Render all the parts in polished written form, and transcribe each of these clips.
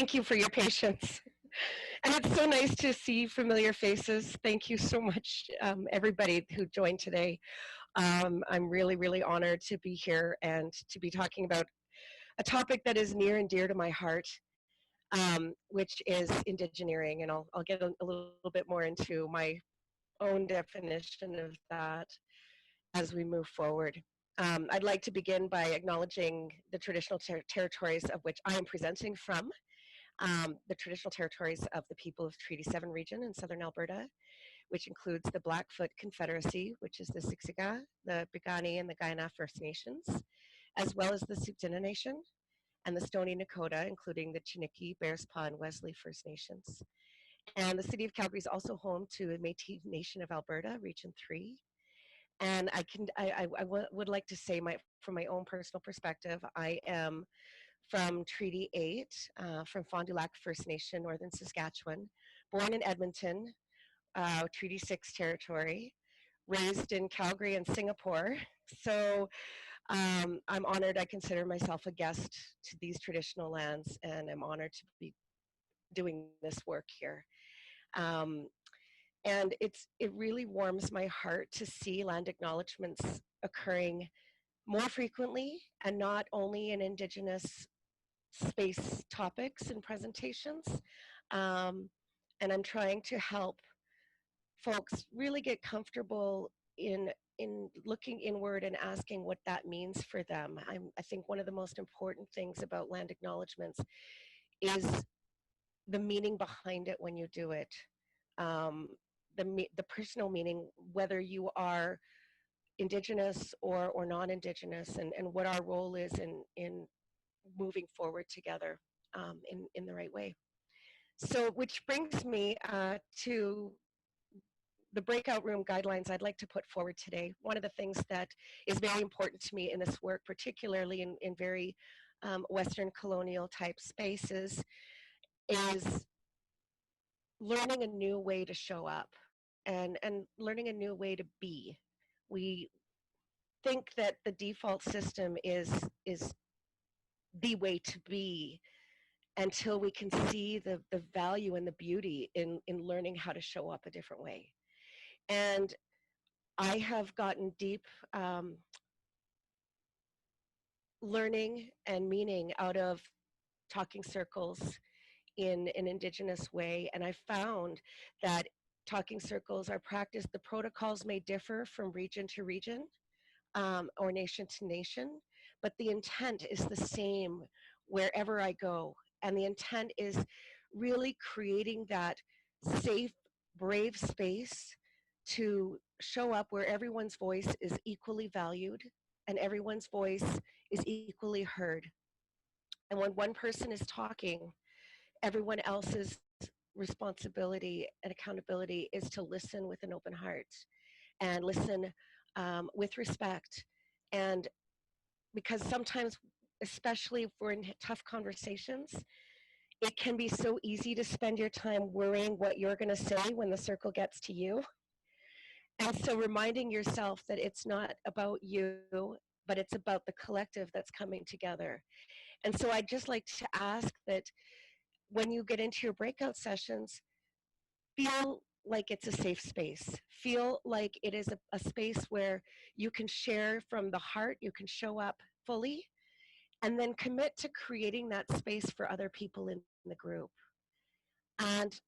Thank you for your patience. And it's so nice to see familiar faces. Thank you so much, everybody who joined today. I'm really, really honored to be here and to be talking about a topic that is near and dear to my heart, which is Indigeneering. And I'll get a little bit more into my own definition of that as we move forward. I'd like to begin by acknowledging the traditional territories of which I am presenting from, the traditional territories of the people of Treaty 7 region in southern Alberta, which includes the Blackfoot Confederacy, which is the Siksika, the Piikani, and the Kainai First Nations, as well as the Tsuut'ina Nation, and the Stoney Nakoda, including the Chiniki, Bearspaw, and Wesley First Nations. And the city of Calgary is also home to the Métis Nation of Alberta, Region 3. And I would like to say, from my own personal perspective, I am from Treaty 8, from Fond du Lac First Nation, Northern Saskatchewan, born in Edmonton, Treaty 6 territory, raised in Calgary and Singapore. So I'm honored. I consider myself a guest to these traditional lands, and I'm honored to be doing this work here. And it really warms my heart to see land acknowledgements occurring more frequently, and not only in Indigenous space topics and presentations. And I'm trying to help folks really get comfortable in looking inward and asking what that means for them. I think one of the most important things about land acknowledgements is the meaning behind it when you do it. The personal meaning, whether you are Indigenous or non-Indigenous, and what our role is in moving forward together in the right way. So, which brings me to the breakout room guidelines I'd like to put forward today. One of the things that is very important to me in this work, particularly in very Western colonial type spaces, is learning a new way to show up and learning a new way to be. We think that the default system is the way to be, until we can see the value and the beauty in learning how to show up a different way. And I have gotten deep learning and meaning out of talking circles in an Indigenous way. And I found that talking circles are practiced, the protocols may differ from region to region or nation to nation, but the intent is the same wherever I go. And the intent is really creating that safe, brave space to show up where everyone's voice is equally valued and everyone's voice is equally heard. And when one person is talking, everyone else's responsibility and accountability is to listen with an open heart and listen with respect. And because sometimes, especially if we're in tough conversations, it can be so easy to spend your time worrying what you're going to say when the circle gets to you. And so reminding yourself that it's not about you, but it's about the collective that's coming together. And so I'd just like to ask that when you get into your breakout sessions, feel like it's a safe space. Feel like it is a space where you can share from the heart, you can show up fully, and then commit to creating that space for other people in the group. And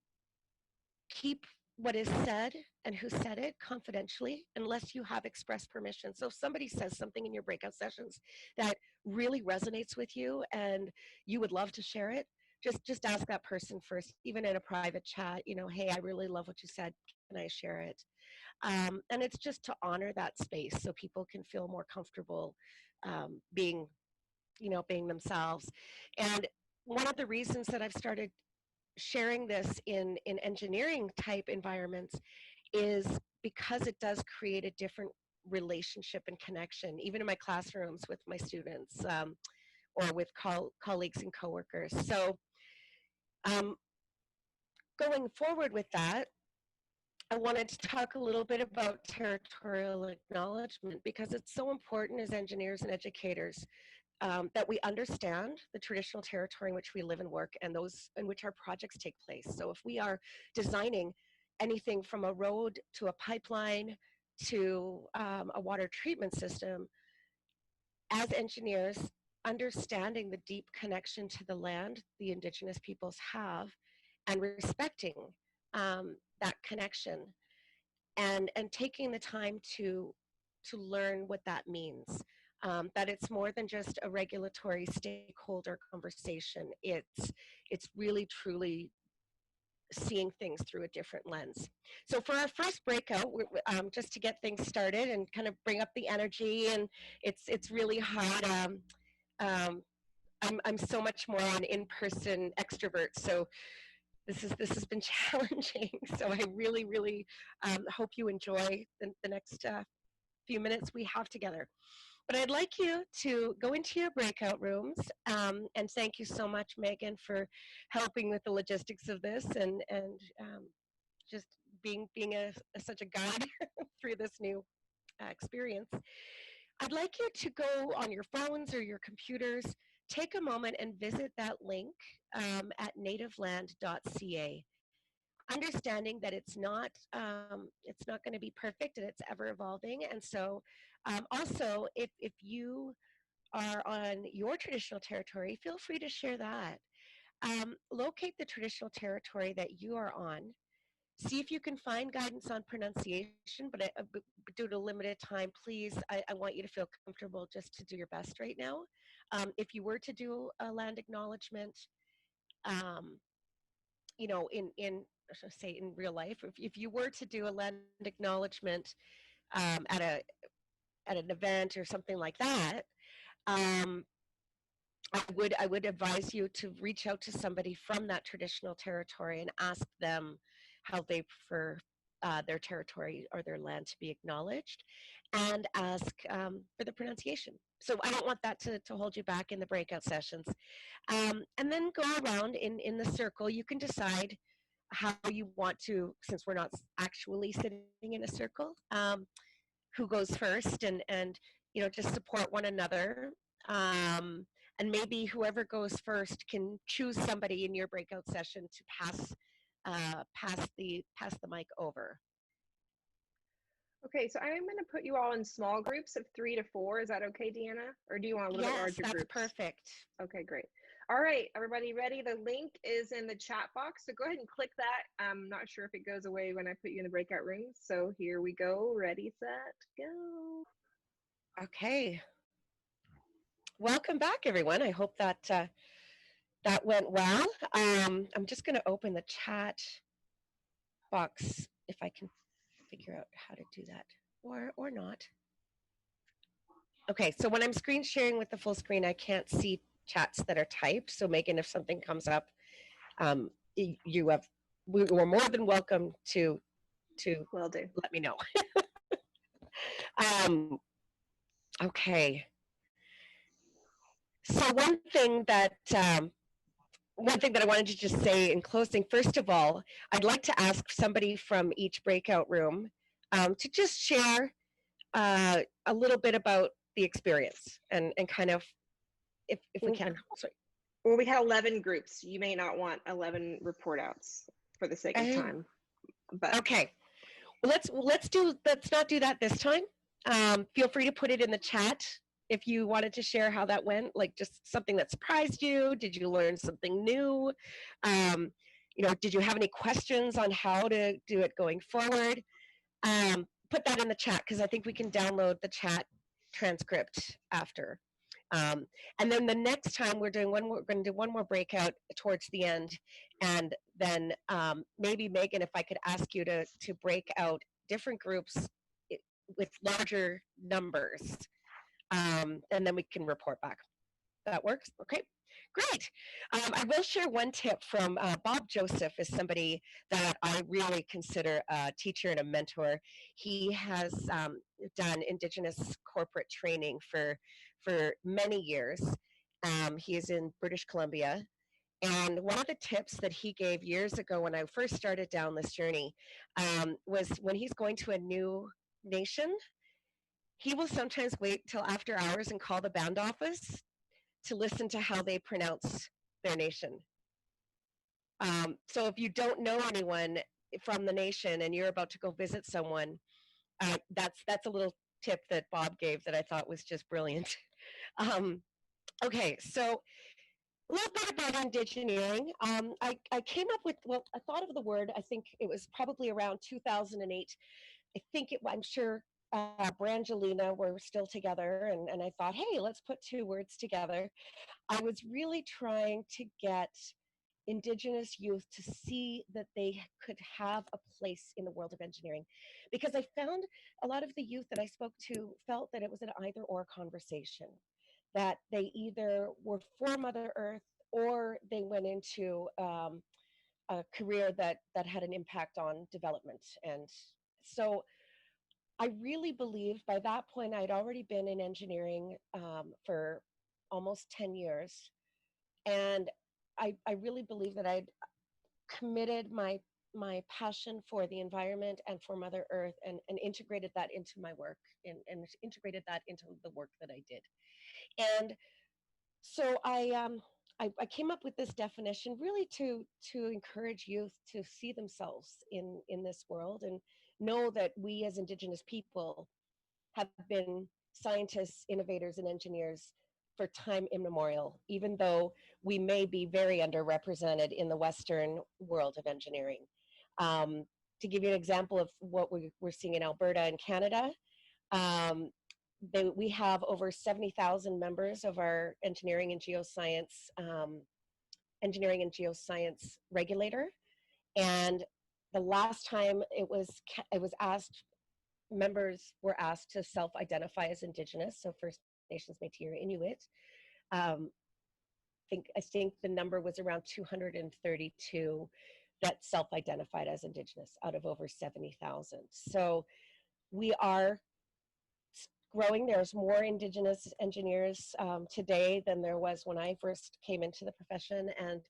keep what is said and who said it confidentially, unless you have express permission. So if somebody says something in your breakout sessions that really resonates with you and you would love to share it, just ask that person first, even in a private chat, hey, I really love what you said, can I share it? And it's just to honor that space so people can feel more comfortable being themselves. And one of the reasons that I've started sharing this in engineering type environments is because it does create a different relationship and connection, even in my classrooms with my students or with colleagues and coworkers. So going forward with that, I wanted to talk a little bit about territorial acknowledgement, because it's so important as engineers and educators that we understand the traditional territory in which we live and work and those in which our projects take place. So if we are designing anything from a road to a pipeline to a water treatment system, as engineers, understanding the deep connection to the land the Indigenous peoples have and respecting that connection and taking the time to learn what that means. That it's more than just a regulatory stakeholder conversation. It's really truly seeing things through a different lens. So for our first breakout, just to get things started and kind of bring up the energy, and it's really hard. Um, I'm so much more an in-person extrovert, so this has been challenging. So I really hope you enjoy the next few minutes we have together. But I'd like you to go into your breakout rooms, and thank you so much, Megan, for helping with the logistics of this and just being such a guide through this new experience. I'd like you to go on your phones or your computers, take a moment and visit that link at nativeland.ca. Understanding that it's not going to be perfect and it's ever evolving, and so also if you are on your traditional territory, feel free to share that. Locate the traditional territory that you are on. See if you can find guidance on pronunciation, but due to limited time, please, I want you to feel comfortable just to do your best right now. If you were to do a land acknowledgement, um, I should say in real life, if you were to do a land acknowledgement at an event or something like that, um, I would advise you to reach out to somebody from that traditional territory and ask them how they prefer their territory or their land to be acknowledged, and ask for the pronunciation. So I don't want that to hold you back in the breakout sessions. And then go around in the circle. You can decide how you want to, since we're not actually sitting in a circle, who goes first, and just support one another. And maybe whoever goes first can choose somebody in your breakout session to pass the mic over. Okay, so I'm going to put you all in small groups of 3 to 4. Is that okay, Deanna? Or do you want a little bit larger groups? Yes, that's perfect. Okay, great. All right, everybody ready? The link is in the chat box, so go ahead and click that. I'm not sure if it goes away when I put you in the breakout rooms. So here we go. Ready, set, go. Okay. Welcome back, everyone. I hope that that went well. I'm just going to open the chat box if I can figure out how to do that, or not. Okay, so when I'm screen sharing with the full screen, I can't see chats that are typed. So Megan, if something comes up, we're more than welcome to Will do. let me know. Okay. So one thing that I wanted to just say in closing, first of all, I'd like to ask somebody from each breakout room to just share a little bit about the experience and kind of, if we can. Sorry. Well, we had 11 groups. You may not want 11 report outs for the sake of time. But okay. Well, let's not do that this time. Feel free to put it in the chat if you wanted to share how that went, like just something that surprised you. Did you learn something new? Did you have any questions on how to do it going forward? Put that in the chat, because I think we can download the chat transcript after. And then the next time we're going to do one more breakout towards the end, and then maybe Megan, if I could ask you to break out different groups with larger numbers, and then we can report back. That works? Okay, great. I will share one tip from Bob Joseph, is somebody that I really consider a teacher and a mentor. He has done Indigenous corporate training for many years. He is in British Columbia. And one of the tips that he gave years ago when I first started down this journey was when he's going to a new nation, he will sometimes wait till after hours and call the band office to listen to how they pronounce their nation. So if you don't know anyone from the nation and you're about to go visit someone, that's a little tip that Bob gave that I thought was just brilliant. Okay, so a little bit about Indigeneering. I came up with, well, I thought of the word, I think it was probably around 2008. I'm sure Brangelina were still together, and I thought, hey, let's put two words together. I was really trying to get Indigenous youth to see that they could have a place in the world of engineering. Because I found a lot of the youth that I spoke to felt that it was an either or conversation, that they either were for Mother Earth or they went into a career that had an impact on development. And so I really believe by that point I'd already been in engineering for almost 10 years. And I really believe that I'd committed my passion for the environment and for Mother Earth and integrated that into my work and integrated that into the work that I did. And so I came up with this definition really to encourage youth to see themselves in this world and know that we as Indigenous people have been scientists, innovators, and engineers for time immemorial, even though we may be very underrepresented in the Western world of engineering. To give you an example of what we're seeing in Alberta and Canada, we have over 70,000 members of our engineering and geoscience regulator. And the last time it was asked, members were asked to self-identify as Indigenous, so First Nations, Métis, or Inuit. I think the number was around 232 that self-identified as Indigenous out of over 70,000. So we are growing. There's more Indigenous engineers today than there was when I first came into the profession, and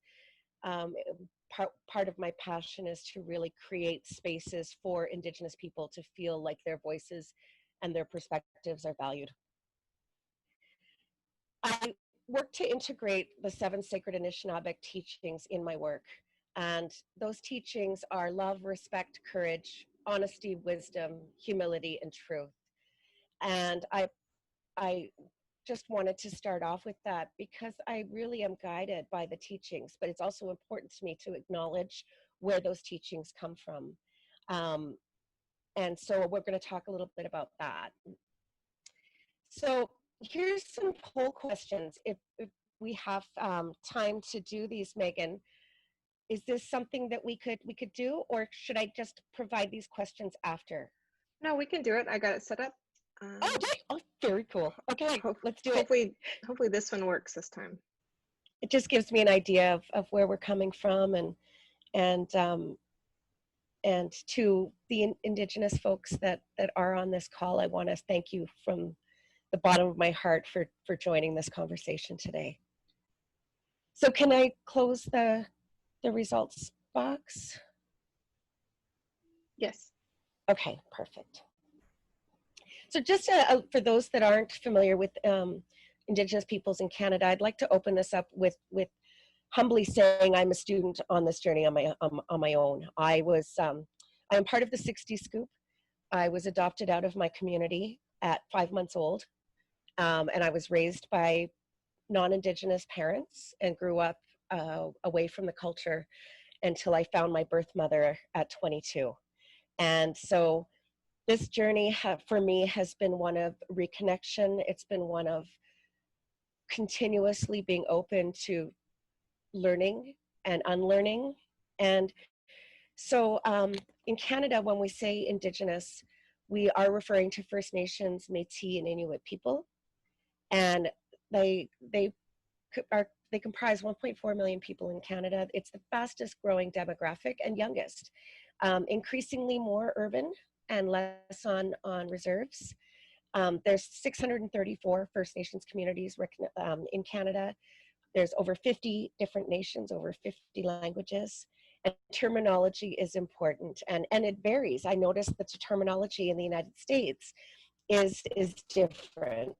part of my passion is to really create spaces for Indigenous people to feel like their voices and their perspectives are valued. I work to integrate the 7 sacred Anishinabek teachings in my work. And those teachings are love, respect, courage, honesty, wisdom, humility, and truth. And I just wanted to start off with that because I really am guided by the teachings, but it's also important to me to acknowledge where those teachings come from. And so we're going to talk a little bit about that. So here's some poll questions. If we have time to do these, Megan, is this something that we could do, or should I just provide these questions after? No, we can do it. I got it set up. Oh, very cool. Okay, let's do it. Hopefully this one works this time. It just gives me an idea of where we're coming from, and to the Indigenous folks that are on this call, I want to thank you from the bottom of my heart for joining this conversation today. So can I close the results box? Yes. Okay, perfect. So just for those that aren't familiar with Indigenous peoples in Canada, I'd like to open this up with humbly saying I'm a student on this journey on my own. I'm part of the 60 Scoop. I was adopted out of my community at 5 months old, and I was raised by non-Indigenous parents and grew up away from the culture until I found my birth mother at 22. And so this journey for me has been one of reconnection. It's been one of continuously being open to learning and unlearning. And so in Canada, when we say Indigenous, we are referring to First Nations, Métis, and Inuit people. And they comprise 1.4 million people in Canada. It's the fastest growing demographic and youngest. Increasingly more urban and less on reserves. There's 634 First Nations communities in Canada. There's over 50 different nations, over 50 languages, and terminology is important, and it varies. I noticed that the terminology in the United States is different.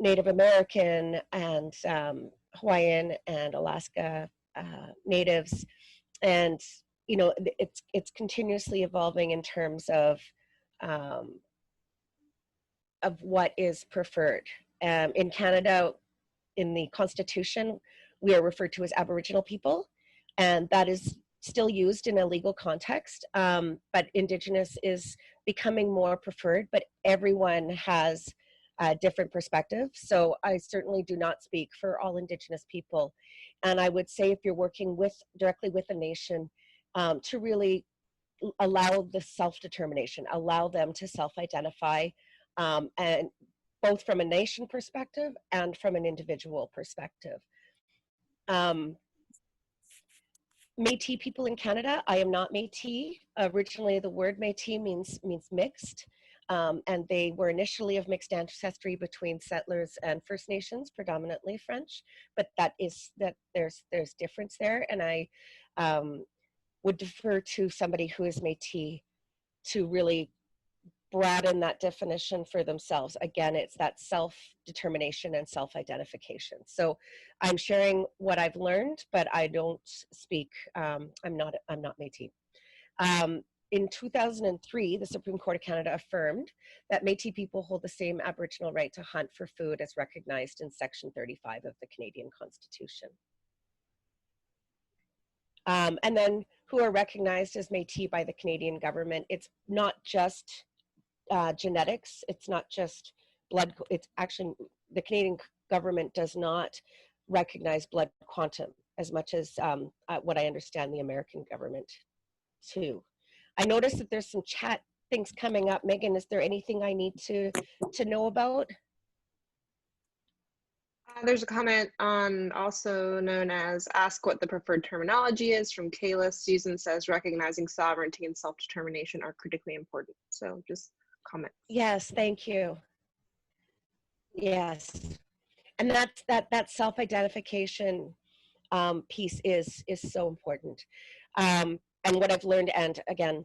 Native American and Hawaiian and Alaska natives, and you know, it's continuously evolving in terms um, of what is preferred. In Canada, in the Constitution, we are referred to as Aboriginal people, and that is still used in a legal context. But Indigenous is becoming more preferred, but everyone has a different perspective. So I certainly do not speak for all Indigenous people. And I would say if you're working directly with a nation, to really allow the self-determination, allow them to self-identify, and both from a nation perspective and from an individual perspective. Métis people in Canada, I am not Métis. Originally, the word Métis means mixed, and they were initially of mixed ancestry between settlers and First Nations, predominantly French. But there's difference there, and I would defer to somebody who is Métis to really broaden that definition for themselves. Again, it's that self-determination and self-identification. So I'm sharing what I've learned, but I don't speak, I'm not Métis. In 2003, the Supreme Court of Canada affirmed that Métis people hold the same Aboriginal right to hunt for food as recognized in Section 35 of the Canadian Constitution. And then who are recognized as Métis by the Canadian government. It's not just genetics, it's not just blood, it's actually, the Canadian government does not recognize blood quantum as much as what I understand the American government too. I noticed that there's some chat things coming up. Megan, is there anything I need to know about? There's a comment on, also known as ask what the preferred terminology is, from Kayla. Susan says recognizing sovereignty and self-determination are critically important. So just comment. Yes, thank you. Yes, and that self-identification piece is so important. And what I've learned, and again,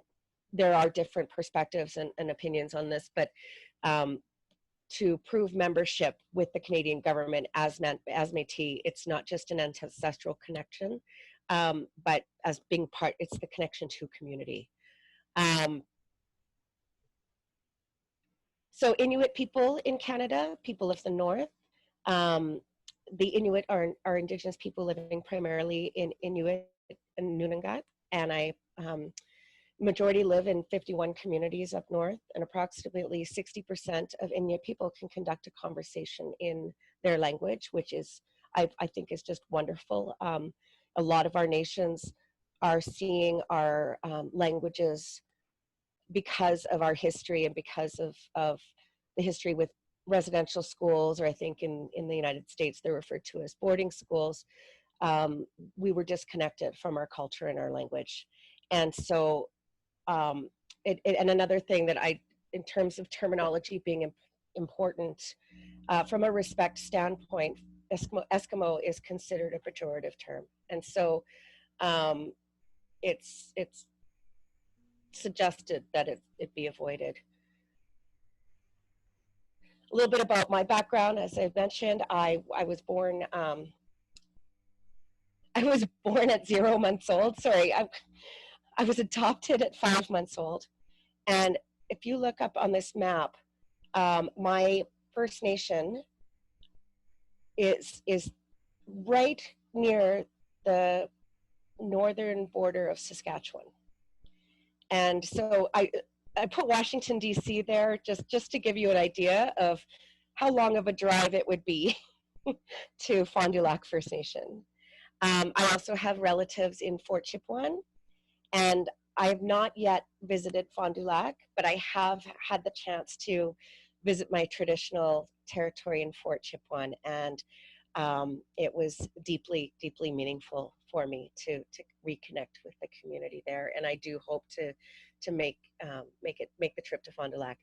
there are different perspectives and opinions on this, but to prove membership with the Canadian government as Métis, it's not just an ancestral connection, but as being part, it's the connection to community. So Inuit people in Canada, people of the North, the Inuit are Indigenous people living primarily in Inuit and Nunangat, and I majority live in 51 communities up north, and approximately 60% of Inuit people can conduct a conversation in their language, which is, I think is just wonderful. A lot of our nations are seeing our languages, because of our history and because of the history with residential schools, or I think in the United States, they're referred to as boarding schools. We were disconnected from our culture and our language. And so, and another thing that in terms of terminology being important, from a respect standpoint, Eskimo is considered a pejorative term. And so it's suggested that it be avoided. A little bit about my background, as I've mentioned, I was born at 0 months old. Sorry, I was adopted at 5 months old. And if you look up on this map, my First Nation is right near the northern border of Saskatchewan. And so I put Washington, D.C. there just to give you an idea of how long of a drive it would be to Fond du Lac First Nation. I also have relatives in Fort Chipewyan, and I have not yet visited Fond du Lac, but I have had the chance to visit my traditional territory in Fort Chipewyan, and it was deeply, deeply meaningful for me to reconnect with the community there, and I do hope to make the trip to Fond du Lac.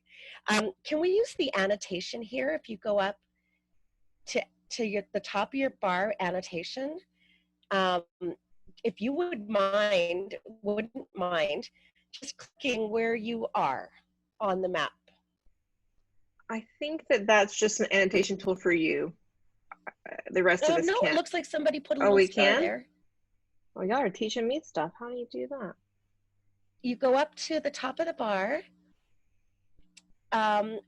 Can we use the annotation here? If you go up to the top of your bar, annotation, if you wouldn't mind just clicking where you are on the map. I think that that's just an annotation tool for you. The rest of us No, it can't. looks like somebody put a Oh, little we star can? there. Oh, y'all are teaching me stuff. How do you do that? You go up to the top of the bar. Um,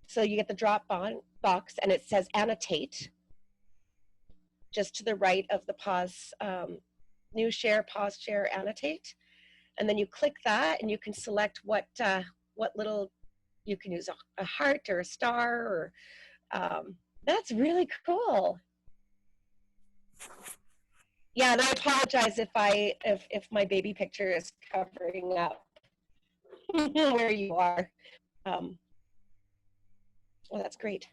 so you get the box and it says annotate just to the right of the pause, new share, pause, share, annotate. And then you click that and you can select what little, you can use a heart or a star or, that's really cool. Yeah, and I apologize if my baby picture is covering up where you are. Well, that's great.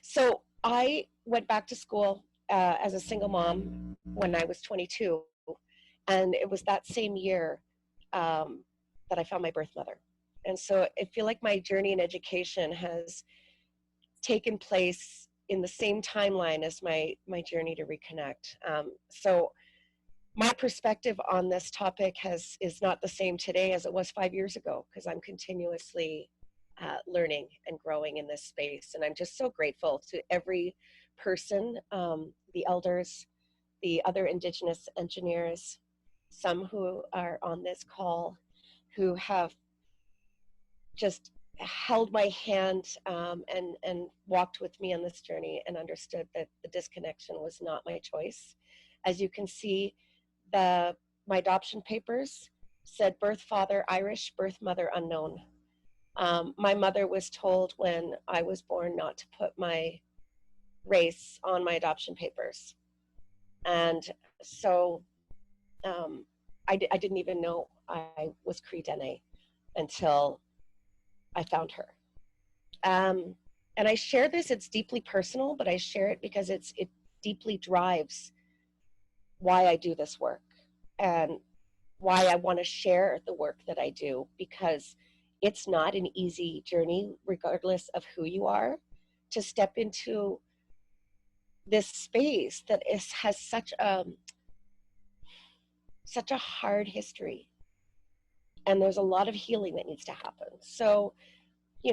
So I went back to school as a single mom when I was 22, and it was that same year that I found my birth mother. And so I feel like my journey in education has taken place in the same timeline as my journey to reconnect. So my perspective on this topic is not the same today as it was 5 years ago, because I'm continuously learning and growing in this space. And I'm just so grateful to every person, the elders, the other Indigenous engineers, some who are on this call, who have just held my hand and walked with me on this journey and understood that the disconnection was not my choice. As you can see, my adoption papers said birth father Irish, birth mother unknown. My mother was told when I was born not to put my race on my adoption papers. And so I didn't even know I was Cree Dene until I found her. And I share this, it's deeply personal, but I share it because it deeply drives why I do this work and why I want to share the work that I do, because it's not an easy journey, regardless of who you are, to step into this space that has such a hard history. And there's a lot of healing that needs to happen. So, I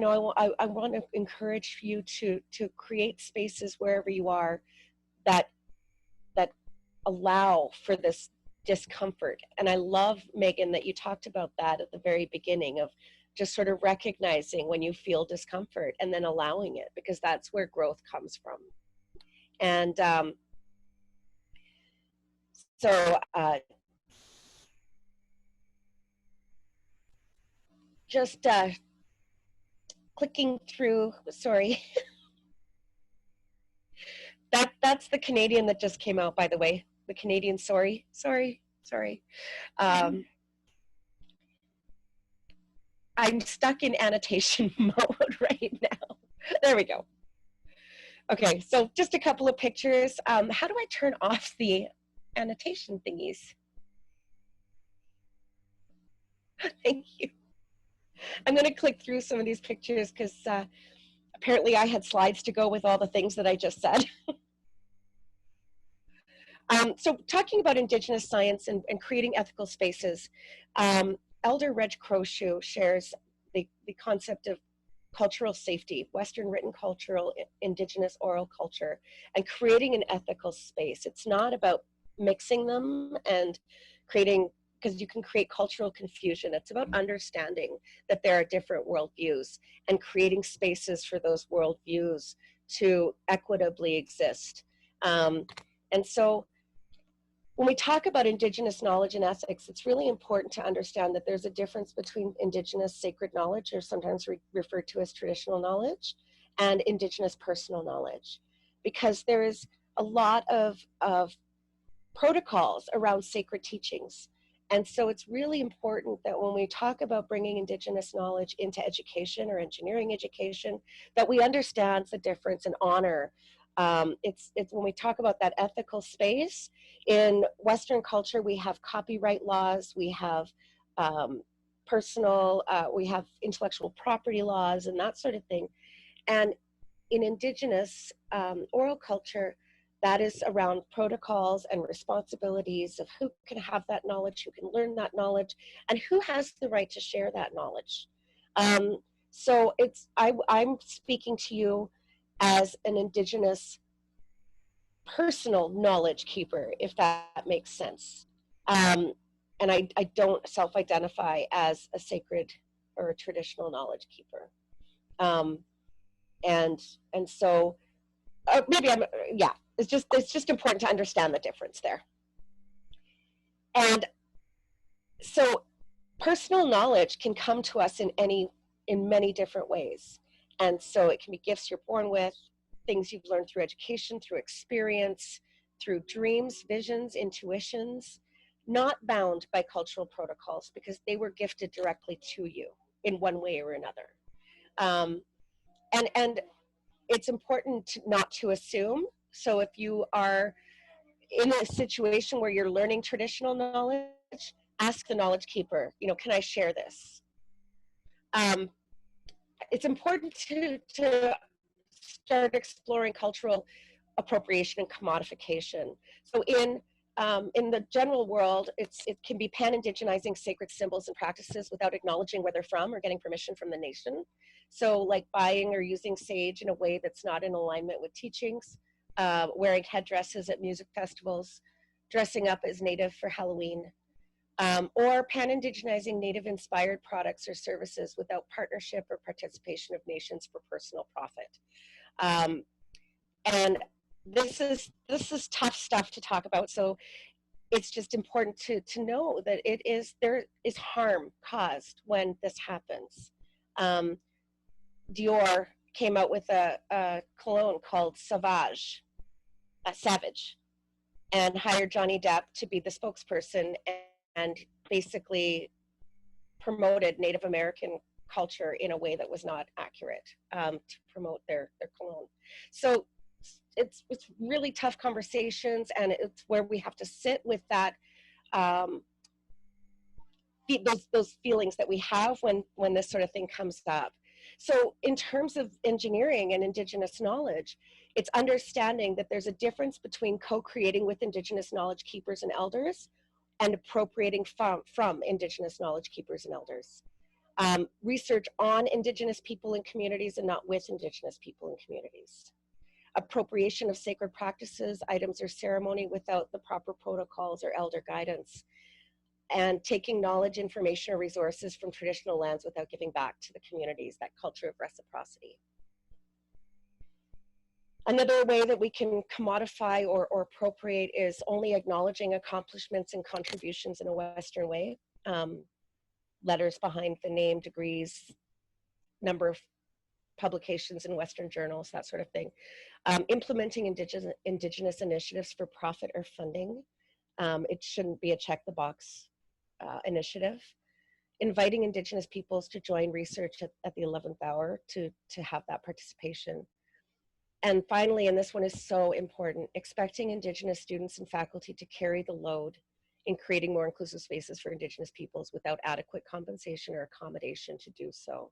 want to encourage you to create spaces wherever you are that allow for this discomfort. And I love, Megan, that you talked about that at the very beginning of just sort of recognizing when you feel discomfort and then allowing it, because that's where growth comes from. And so just clicking through, sorry. That's the Canadian that just came out, by the way. The Canadian, sorry. I'm stuck in annotation mode right now. There we go. Okay, so just a couple of pictures. How do I turn off the annotation thingies? Thank you. I'm going to click through some of these pictures because apparently I had slides to go with all the things that I just said. So talking about Indigenous science and creating ethical spaces, Elder Reg Crowshoe shares the concept of cultural safety, Western written cultural, Indigenous oral culture, and creating an ethical space. It's not about mixing them and creating, because you can create cultural confusion. It's about understanding that there are different worldviews and creating spaces for those worldviews to equitably exist. And so when we talk about Indigenous knowledge and ethics, it's really important to understand that there's a difference between Indigenous sacred knowledge, or sometimes referred to as traditional knowledge, and Indigenous personal knowledge, because there is a lot of protocols around sacred teachings. And so it's really important that when we talk about bringing Indigenous knowledge into education or engineering education, that we understand the difference and honor. It's when we talk about that ethical space, in Western culture, we have copyright laws, we have we have intellectual property laws and that sort of thing. And in Indigenous oral culture, that is around protocols and responsibilities of who can have that knowledge, who can learn that knowledge, and who has the right to share that knowledge. So I'm speaking to you as an Indigenous personal knowledge keeper, if that makes sense. Um, and I don't self-identify as a sacred or a traditional knowledge keeper. Um, and and so maybe I'm yeah. It's just important to understand the difference there. And so personal knowledge can come to us in many different ways. And so it can be gifts you're born with, things you've learned through education, through experience, through dreams, visions, intuitions, not bound by cultural protocols because they were gifted directly to you in one way or another. Um, and it's important not to assume. So if you are in a situation where you're learning traditional knowledge, ask the knowledge keeper, can I share this? Um, it's important to start exploring cultural appropriation and commodification. So in the general world, it can be pan-indigenizing sacred symbols and practices without acknowledging where they're from or getting permission from the nation. So like buying or using sage in a way that's not in alignment with teachings, wearing headdresses at music festivals, dressing up as Native for Halloween, or pan-indigenizing Native-inspired products or services without partnership or participation of nations for personal profit. Um, and this is tough stuff to talk about. So it's just important to know that there is harm caused when this happens. Um, Dior came out with a cologne called Sauvage, Savage, and hired Johnny Depp to be the spokesperson and basically promoted Native American culture in a way that was not accurate to promote their cologne. So it's really tough conversations, and it's where we have to sit with that um, those feelings that we have when this sort of thing comes up. So in terms of engineering and Indigenous knowledge, it's understanding that there's a difference between co-creating with Indigenous knowledge keepers and elders and appropriating from Indigenous knowledge keepers and elders. Research on Indigenous people and communities and not with Indigenous people and communities. Appropriation of sacred practices, items, or ceremony without the proper protocols or elder guidance. And taking knowledge, information, or resources from traditional lands without giving back to the communities, that culture of reciprocity. Another way that we can commodify or appropriate is only acknowledging accomplishments and contributions in a Western way. Letters behind the name, degrees, number of publications in Western journals, that sort of thing. Implementing indigenous initiatives for profit or funding. It shouldn't be a check the box initiative. Inviting Indigenous peoples to join research at the 11th hour to have that participation. And finally, and this one is so important, expecting Indigenous students and faculty to carry the load in creating more inclusive spaces for Indigenous peoples without adequate compensation or accommodation to do so.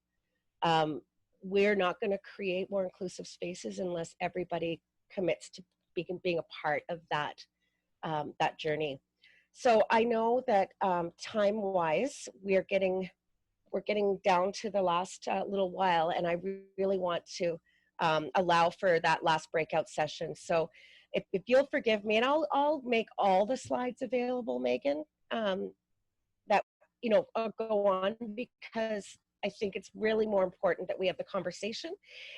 We're not going to create more inclusive spaces unless everybody commits to being a part of that, that journey. So I know that time-wise, we're getting down to the last little while, and I really want to allow for that last breakout session. So if you'll forgive me, and I'll make all the slides available, Megan, that I'll go on, because I think it's really more important that we have the conversation.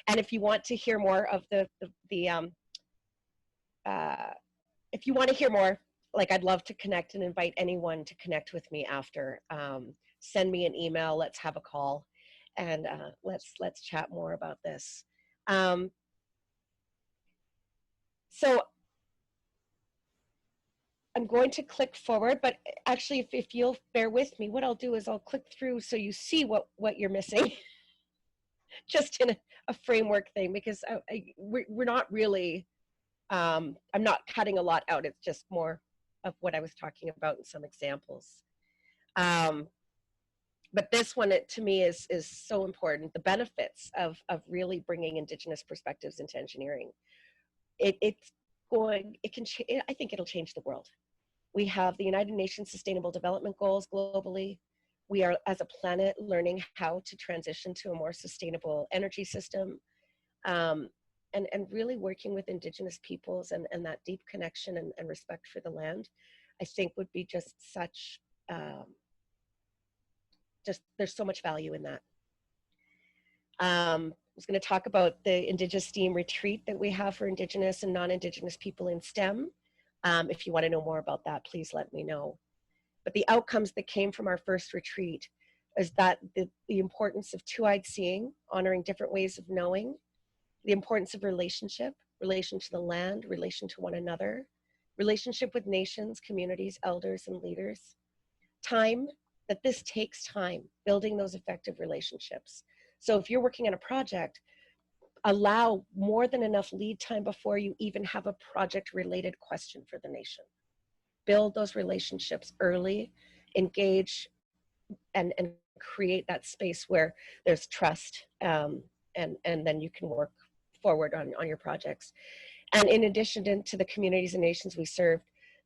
And if you want to hear more of if you want to hear more, like, I'd love to connect and invite anyone to connect with me after. Send me an email, let's have a call, and let's chat more about this. So I'm going to click forward, but actually, if you'll bear with me, what I'll do is I'll click through so you see what you're missing, just in a framework thing, because we're not really, I'm not cutting a lot out. It's just more of what I was talking about in some examples. But this one, to me, is so important. The benefits of really bringing Indigenous perspectives into engineering. I think it'll change the world. We have the United Nations Sustainable Development Goals globally. we are, as a planet, learning how to transition to a more sustainable energy system, and really working with Indigenous peoples and that deep connection and respect for the land, I think would be just such, there's so much value in that. I was going to talk about the Indigenous STEAM retreat that we have for Indigenous and non-Indigenous people in STEM. If you want to know more about that, please let me know. But the outcomes that came from our first retreat is that the importance of two-eyed seeing, honoring different ways of knowing, the importance of relationship, relation to the land, relation to one another, relationship with nations, communities, elders, and leaders. Time, that this takes time, building those effective relationships. So if you're working on a project, allow more than enough lead time before you even have a project-related question for the nation. Build those relationships early, engage, and create that space where there's trust, and then you can work forward on your projects. And in addition to the communities and nations we serve,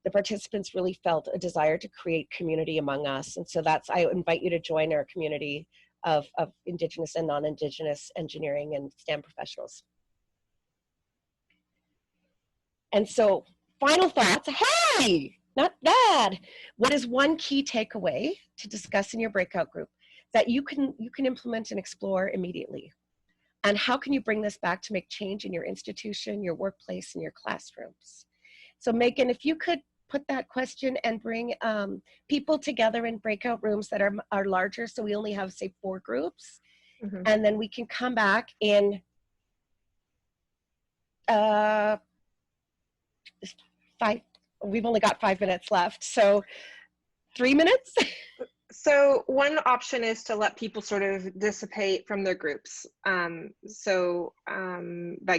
the participants really felt a desire to create community among us. And so I invite you to join our community of Indigenous and non-Indigenous engineering and STEM professionals. And so, final thoughts, hey, not bad. What is one key takeaway to discuss in your breakout group that you can implement and explore immediately? And how can you bring this back to make change in your institution, your workplace, and your classrooms? So Megan, if you could put that question and bring people together in breakout rooms that are larger, so we only have, say, 4 groups, and then we can come back in 5, we've only got 5 minutes left, so 3 minutes? So one option is to let people sort of dissipate from their groups. That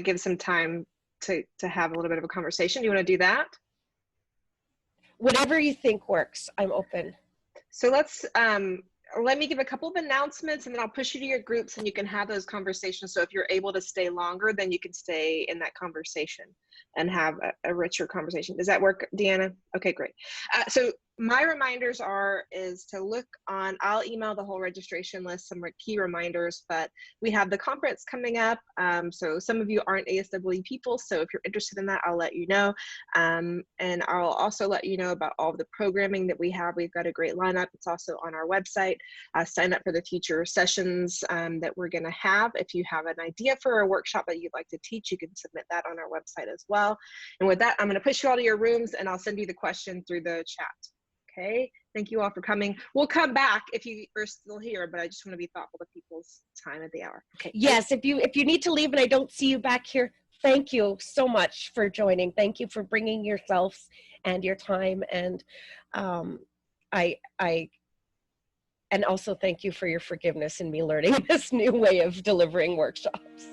gives them time to have a little bit of a conversation. Do you want to do that? Whatever you think works, I'm open. So let me give a couple of announcements, and then I'll push you to your groups and you can have those conversations. So if you're able to stay longer, then you can stay in that conversation and have a richer conversation. Does that work, Deanna? Okay, great. So my reminders is to look on, I'll email the whole registration list, some key reminders, but we have the conference coming up. So some of you aren't ASWE people, so if you're interested in that, I'll let you know. And I'll also let you know about all of the programming that we have. We've got a great lineup. It's also on our website. Sign up for the future sessions that we're gonna have. If you have an idea for a workshop that you'd like to teach, you can submit that on our website as well. And with that, I'm gonna push you all to your rooms and I'll send you the question through the chat. Okay, thank you all for coming. We'll come back if you are still here, but I just want to be thoughtful of people's time at the hour. Okay. Yes, if you need to leave and I don't see you back here, thank you so much for joining. Thank you for bringing yourselves and your time, and and also thank you for your forgiveness in me learning this new way of delivering workshops.